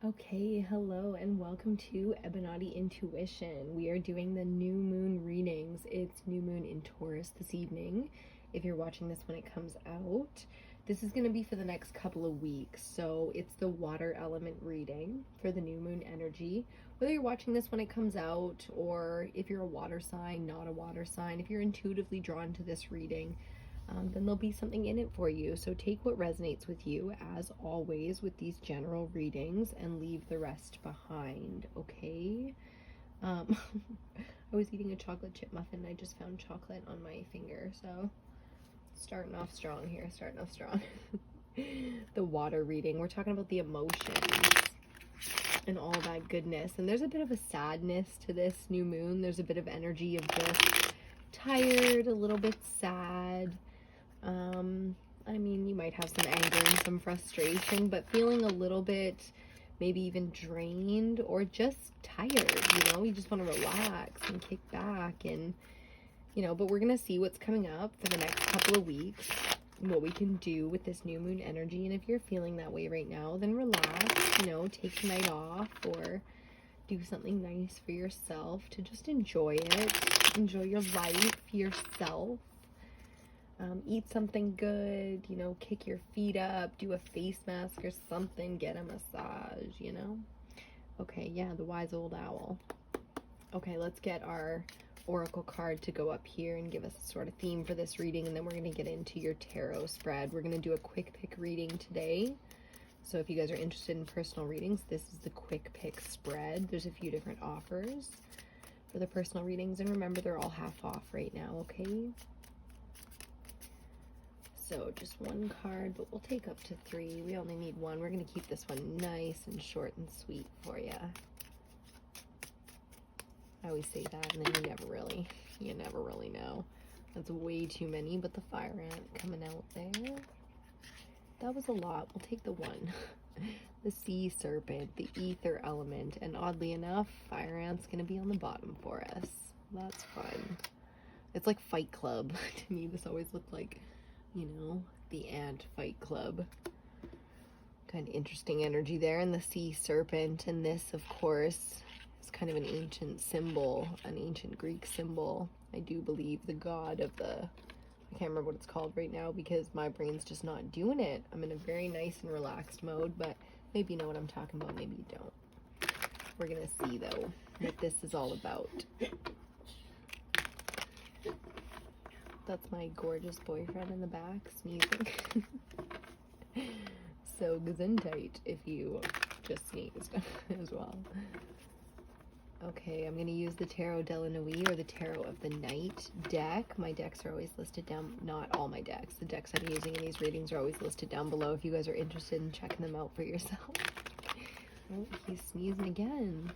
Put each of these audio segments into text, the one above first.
Okay, hello and welcome to EBINOTTIintuition. We are doing the new moon readings. It's new moon in Taurus this evening. If you're watching this when it comes out, this is going to be for the next couple of weeks. So it's the water element reading for the new moon energy. Whether you're watching this when it comes out, or if you're a water sign, not a water sign, if you're intuitively drawn to this reading, then there'll be something in it for you. So take what resonates with you, as always with these general readings, and leave the rest behind, okay? I was eating a chocolate chip muffin and I just found chocolate on my finger, so starting off strong here, starting off strong. The water reading, we're talking about the emotions and all that goodness, and there's a bit of a sadness to this new moon. There's a bit of energy of just tired, a little bit sad. I mean, you might have some anger and some frustration, but feeling a little bit maybe even drained or just tired, you know? You just want to relax and kick back and, you know, but we're going to see what's coming up for the next couple of weeks, what we can do with this new moon energy. And if you're feeling that way right now, then relax, you know, take the night off or do something nice for yourself to just enjoy it. Enjoy your life, yourself. Eat something good, you know, kick your feet up, do a face mask or something, get a massage, you know? Okay, yeah, the wise old owl. Okay, let's get our oracle card to go up here and give us a sort of theme for this reading, and then we're going to get into your tarot spread. We're going to do a quick pick reading today. So if you guys are interested in personal readings, this is the quick pick spread. There's a few different offers for the personal readings, and remember, they're all half off right now, okay? So just one card, but we'll take up to 3. We only need 1. We're going to keep this one nice and short and sweet for you. I always say that, and then you never really know. That's way too many, but the fire ant coming out there. That was a lot. We'll take the 1. The sea serpent, the ether element, and oddly enough, fire ant's going to be on the bottom for us. That's fun. It's like Fight Club. To me, this always looked like, you know, the ant Fight Club. Kind of interesting energy there. And the sea serpent, and this, of course, is kind of an ancient symbol, an ancient Greek symbol. I do believe the god of the, I can't remember what it's called right now because my brain's just not doing it. I'm in a very nice and relaxed mode, but maybe you know what I'm talking about, maybe you don't. We're gonna see, though, what this is all about. That's my gorgeous boyfriend in the back sneezing. So gesundheit if you just sneezed as well. Okay, I'm going to use the Tarot della Nuit, or the Tarot of the Night deck. My decks are always listed down, not all my decks. The decks I'm using in these readings are always listed down below if you guys are interested in checking them out for yourself. Oh, he's sneezing again.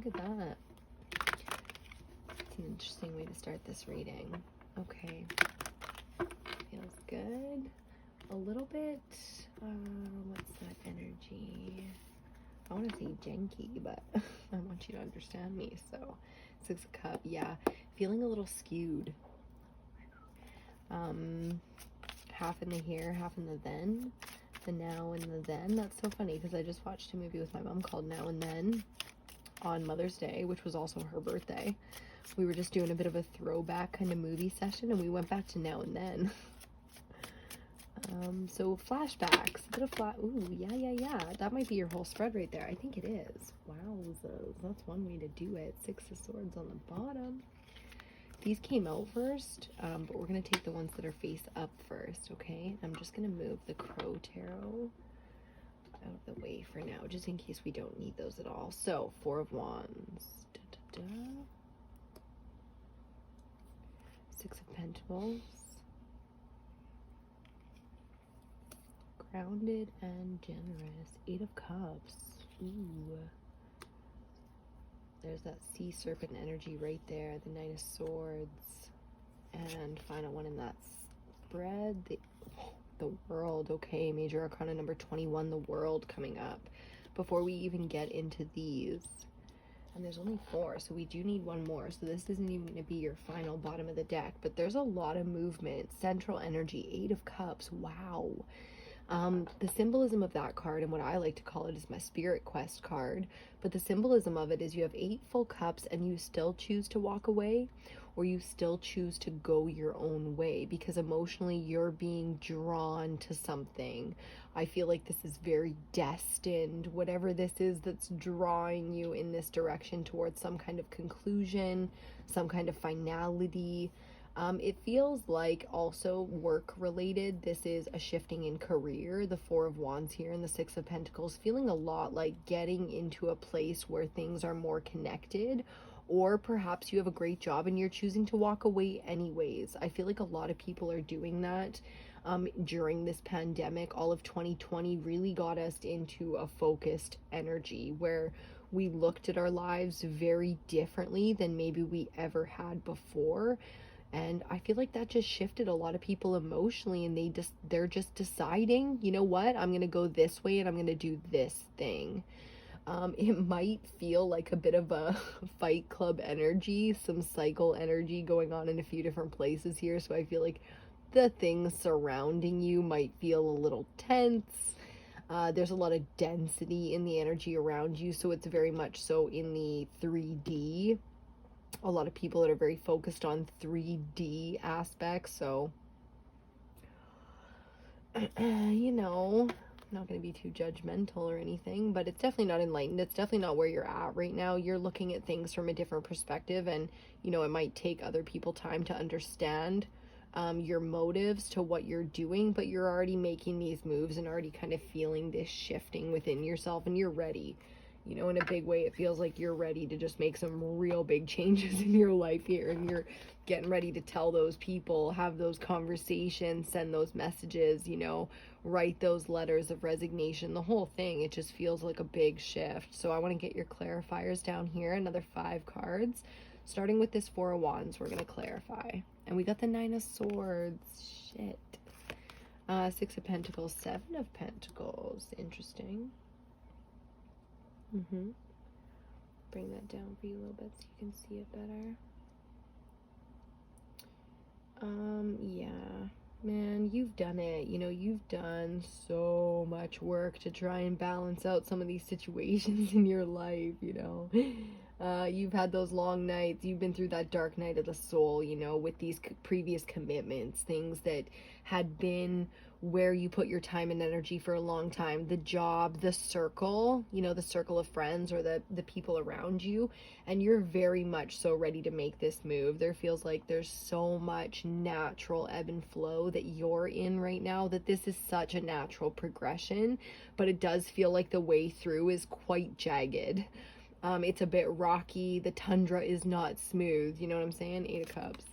Look at that. It's an interesting way to start this reading. Okay, feels good. A little bit, what's that energy? I want to say janky, but I want you to understand me, so 6 of Cups, yeah, feeling a little skewed. Half in the here, half in the then, the now and the then. That's so funny because I just watched a movie with my mom called Now and Then on Mother's Day, which was also her birthday. We were just doing a bit of a throwback kind of movie session, and we went back to Now and Then. So flashbacks, a bit of ooh, yeah. That might be your whole spread right there. I think it is. Wowzers, that's one way to do it. 6 of Swords on the bottom. These came out first, but we're going to take the ones that are face up first, okay? I'm just going to move the Crow Tarot out of the way for now, just in case we don't need those at all. So, 4 of Wands. 6 of Pentacles. Grounded and generous. 8 of Cups. Ooh. There's that sea serpent energy right there. The Knight of Swords. And final one in that spread. The World. Okay, Major Arcana number 21. The World coming up. Before we even get into these. And there's only 4, so we do need 1 more. So this isn't even going to be your final bottom of the deck. But there's a lot of movement. Central energy. 8 of Cups. Wow. The symbolism of that card, and what I like to call it, is my spirit quest card. But the symbolism of it is you have 8 full cups and you still choose to walk away, or you still choose to go your own way because emotionally you're being drawn to something. I feel like this is very destined, whatever this is that's drawing you in this direction towards some kind of conclusion, some kind of finality. It feels like also work related. This is a shifting in career. The 4 of Wands here and the 6 of Pentacles, feeling a lot like getting into a place where things are more connected, or perhaps you have a great job and you're choosing to walk away anyways. I feel like a lot of people are doing that. During this pandemic, all of 2020 really got us into a focused energy where we looked at our lives very differently than maybe we ever had before. And I feel like that just shifted a lot of people emotionally, and they're just deciding, you know what, I'm gonna go this way and I'm gonna do this thing. It might feel like a bit of a Fight Club energy, some cycle energy going on in a few different places here. So I feel like the things surrounding you might feel a little tense. There's a lot of density in the energy around you, so it's very much so in the 3D. A lot of people that are very focused on 3D aspects, so you know, I'm not going to be too judgmental or anything, but it's definitely not enlightened. It's definitely not where you're at right now. You're looking at things from a different perspective, and you know, it might take other people time to understand your motives to what you're doing, but you're already making these moves and already kind of feeling this shifting within yourself, and you're ready. You know, in a big way, it feels like you're ready to just make some real big changes in your life here, and you're getting ready to tell those people, have those conversations, send those messages, you know, write those letters of resignation, the whole thing. It just feels like a big shift. So I want to get your clarifiers down here, another 5 cards. Starting with this 4 of Wands, we're going to clarify. And we got the 9 of Swords. Shit. 6 of Pentacles, 7 of Pentacles. Interesting. Bring that down for you a little bit so you can see it better. Yeah, man, you've done it. You know, you've done so much work to try and balance out some of these situations in your life, you know. You've had those long nights. You've been through that dark night of the soul, you know, with these previous commitments, things that had been where you put your time and energy for a long time, the job, the circle, you know, the circle of friends or the people around you, and you're very much so ready to make this move. There feels like there's so much natural ebb and flow that you're in right now, that this is such a natural progression, but it does feel like the way through is quite jagged. It's a bit rocky. The tundra is not smooth, you know what I'm saying? 8 of Cups.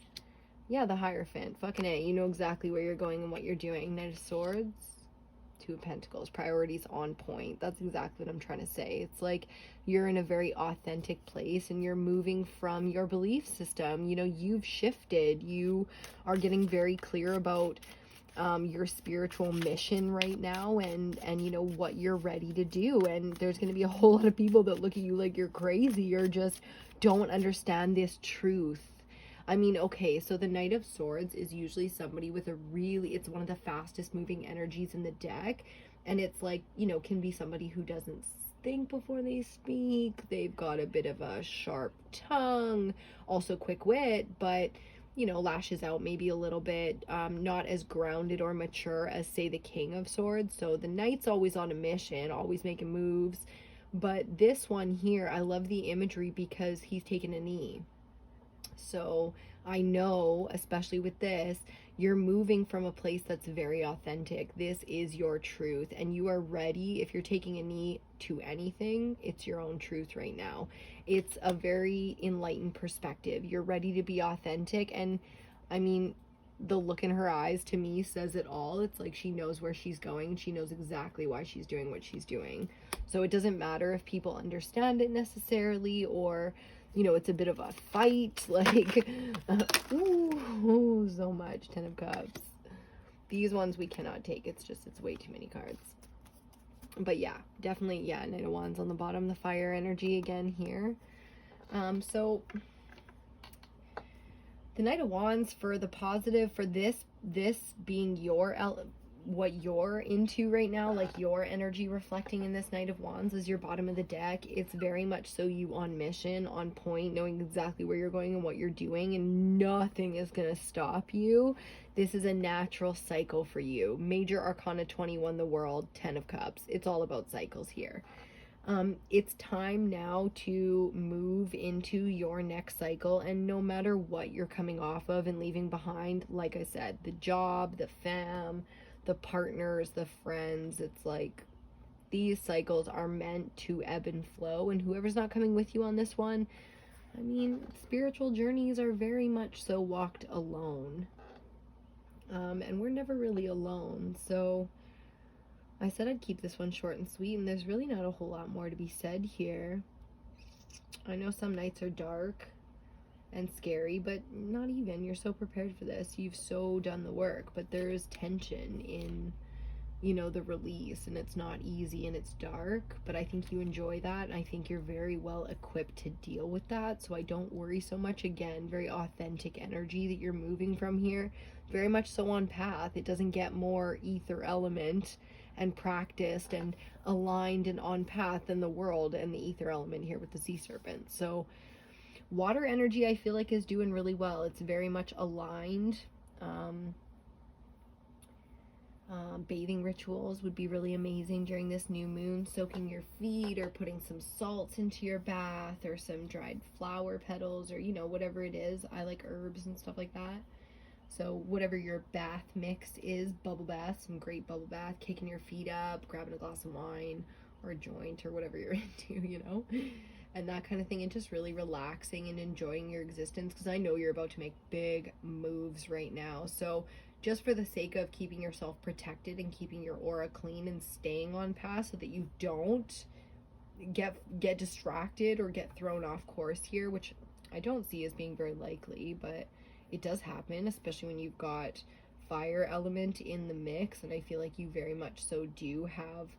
Yeah, the Hierophant. Fucking A. You know exactly where you're going and what you're doing. 9 of Swords. 2 of Pentacles. Priorities on point. That's exactly what I'm trying to say. It's like you're in a very authentic place and you're moving from your belief system. You know, you've shifted. You are getting very clear about your spiritual mission right now, and you know what you're ready to do. And there's going to be a whole lot of people that look at you like you're crazy or just don't understand this truth. I mean, okay, so the Knight of Swords is usually somebody with it's one of the fastest moving energies in the deck. And it's like, you know, can be somebody who doesn't think before they speak. They've got a bit of a sharp tongue, also quick wit, but, you know, lashes out maybe a little bit, not as grounded or mature as, say, the King of Swords. So the Knight's always on a mission, always making moves. But this one here, I love the imagery because he's taken a knee. So I know, especially with this, you're moving from a place that's very authentic. This is your truth, and you are ready. If you're taking a knee to anything, it's your own truth right now. It's a very enlightened perspective. You're ready to be authentic, and I mean, the look in her eyes to me says it all. It's like she knows where she's going. She knows exactly why she's doing what she's doing. So it doesn't matter if people understand it necessarily, or you know, it's a bit of a fight, like, ooh, so much. 10 of Cups. These ones we cannot take. It's way too many cards. But yeah, definitely, yeah, Knight of Wands on the bottom, the fire energy again here. So the Knight of Wands, for the positive, for this being your what you're into right now, like your energy reflecting in this Knight of Wands is your bottom of the deck. It's very much so you on mission, on point, knowing exactly where you're going and what you're doing, and nothing is going to stop you. This is a natural cycle for you. Major Arcana 21, the World, 10 of Cups. It's all about cycles here. It's time now to move into your next cycle, and no matter what you're coming off of and leaving behind, like I said, the job, the fam, the partners, the friends, it's like these cycles are meant to ebb and flow, and whoever's not coming with you on this one, I mean, spiritual journeys are very much so walked alone, and we're never really alone. So I said I'd keep this one short and sweet, and there's really not a whole lot more to be said here. I know some nights are dark and scary, but not even. You're so prepared for this. You've so done the work, but there is tension in, you know, the release, and it's not easy and it's dark, but I think you enjoy that, and I think you're very well equipped to deal with that, so I don't worry so much. Again, very authentic energy that you're moving from here, very much so on path. It doesn't get more ether element and practiced and aligned and on path than the World and the ether element here with the sea serpent. So water energy, I feel like, is doing really well. It's very much aligned. Bathing rituals would be really amazing during this new moon, soaking your feet or putting some salts into your bath or some dried flower petals, or, you know, whatever it is. I like herbs and stuff like that. So whatever your bath mix is, bubble bath, some great bubble bath, kicking your feet up, grabbing a glass of wine or a joint or whatever you're into, you know, and that kind of thing, and just really relaxing and enjoying your existence, because I know you're about to make big moves right now. So just for the sake of keeping yourself protected and keeping your aura clean and staying on path so that you don't get distracted or get thrown off course here, which I don't see as being very likely, but it does happen, especially when you've got fire element in the mix, and I feel like you very much so do have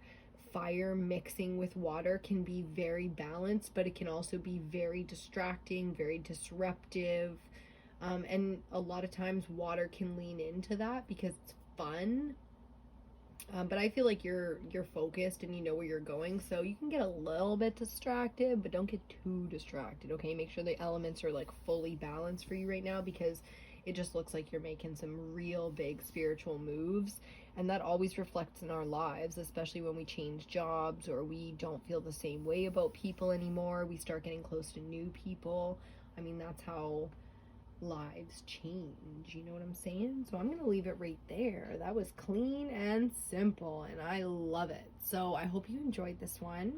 fire mixing with water. Can be very balanced, but it can also be very distracting, very disruptive, and a lot of times water can lean into that because it's fun, but I feel like you're focused and you know where you're going, so you can get a little bit distracted, but don't get too distracted, okay? Make sure the elements are like fully balanced for you right now, because it just looks like you're making some real big spiritual moves, and that always reflects in our lives, especially when we change jobs or we don't feel the same way about people anymore. We start getting close to new people. I mean, that's how lives change, you know what I'm saying? So I'm gonna leave it right there. That was clean and simple, and I love it. So I hope you enjoyed this one.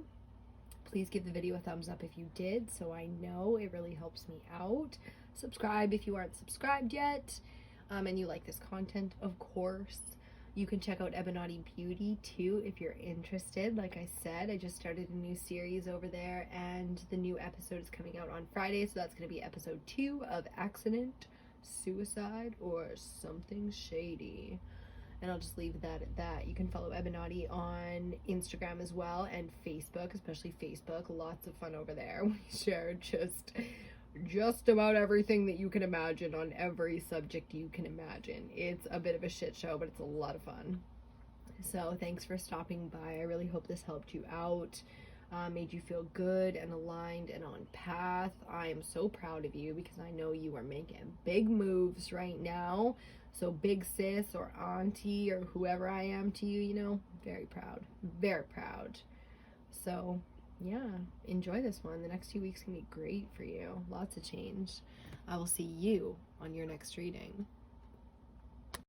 Please give the video a thumbs up if you did, so I know. It really helps me out. Subscribe if you aren't subscribed yet, and you like this content, of course. You can check out Ebinotti Beauty too if you're interested. Like I said, I just started a new series over there, and the new episode is coming out on Friday, so that's going to be episode 2 of Accident, Suicide, or Something Shady. And I'll just leave that at that. You can follow Ebinotti on Instagram as well, and Facebook, especially Facebook. Lots of fun over there. We share just about everything that you can imagine on every subject you can imagine. It's a bit of a shit show, but it's a lot of fun. So thanks for stopping by. I really hope this helped you out, made you feel good and aligned and on path. I am so proud of you, because I know you are making big moves right now. So big sis or auntie or whoever I am to you, you know, very proud, very proud. So yeah, enjoy this one. The next 2 weeks can be great for you. Lots of change. I will see you on your next reading.